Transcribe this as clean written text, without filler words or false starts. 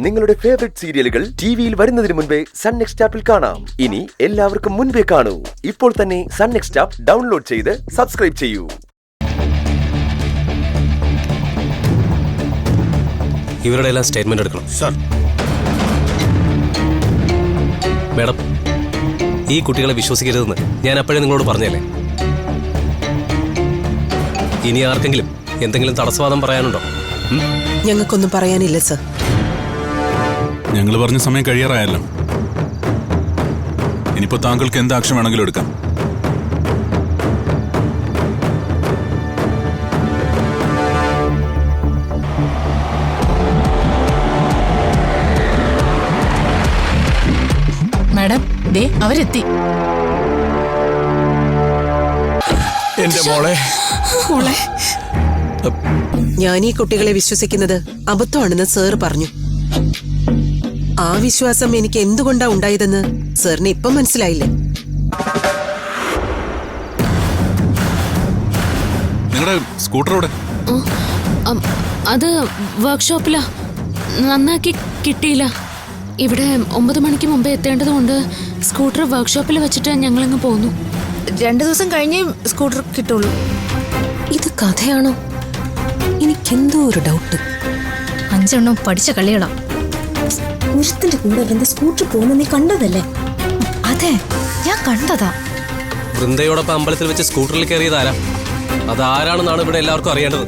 നിങ്ങളുടെ ഫേവറേറ്റ് സീരിയലുകൾ ടിവിയിൽ വരുന്നതിന് മുൻപേ സൺ നെക്സ്റ്റ് ആപ്പിൽ കാണാം. ഇനി എല്ലാവർക്കും മുൻപേ കാണൂ. ഇപ്പോൾ തന്നെ സൺ നെക്സ്റ്റ് ആപ്പ് ഡൗൺലോഡ് ചെയ്ത് സബ്സ്ക്രൈബ് ചെയ്യൂ. ഇവരുടെ എല്ലാം സ്റ്റേറ്റ്മെന്റ് എടുക്കണം സർ. മാഡം, ഈ കുട്ടികളെ വിശ്വസിക്കരുതെന്ന് ഞാൻ അപ്പോഴേ നിങ്ങളോട് പറഞ്ഞല്ലേ. ഇനി ആർക്കെങ്കിലും എന്തെങ്കിലും തടസ്സവാദം പറയാനുണ്ടോ? ഞങ്ങൾക്കൊന്നും പറയാനില്ല സർ. ഞങ്ങൾ പറഞ്ഞ സമയം കഴിയാറായല്ലോ. ഇനിയിപ്പോ താങ്കൾക്ക് എന്ത് ആക്ഷൻ വേണമെങ്കിലും എടുക്കാം. മാഡം, ദേ അവരെത്തി. എന്റെ മോളെ, ഞാൻ ഈ കുട്ടികളെ വിശ്വസിക്കുന്നത് അബദ്ധമാണെന്ന് സാർ പറഞ്ഞു. ആ വിശ്വാസം എനിക്ക് എന്തുകൊണ്ടാ ഉണ്ടായതെന്ന് സാറിന് ഇപ്പം മനസ്സിലായില്ലേ? നിങ്ങളുടെ സ്കൂട്ടറോടെ അത് വർക്ക്ഷോപ്പിലാ. നന്നാക്കി കിട്ടിയില്ല. ഇവിടെ 9 മണിക്ക് മുമ്പേ എത്തേണ്ടതുകൊണ്ട് സ്കൂട്ടർ വർക്ക്ഷോപ്പിൽ വെച്ചിട്ട് ഞങ്ങളിങ്ങ് പോന്നു. 2 ദിവസം കഴിഞ്ഞേ സ്കൂട്ടർ കിട്ടുള്ളൂ. ഇത് കഥയാണോ? എനിക്കെന്തോ ഒരു ഡൗട്ട്. 5 എണ്ണം പഠിച്ച കളികളാ. ഒരുത്തിന്റെ കൂടെ വൃന്ദ സ്കൂട്ടർ പോകുന്ന നീ കണ്ടതല്ലേ? അതെ, ഞാൻ കണ്ടതാ. വൃന്ദയോടൊപ്പം അമ്പലത്തിൽ വെച്ച് സ്കൂട്ടറിൽ കയറിയതാരാ? അതാരാണെന്നാണ് ഇവിടെ എല്ലാവർക്കും അറിയേണ്ടത്.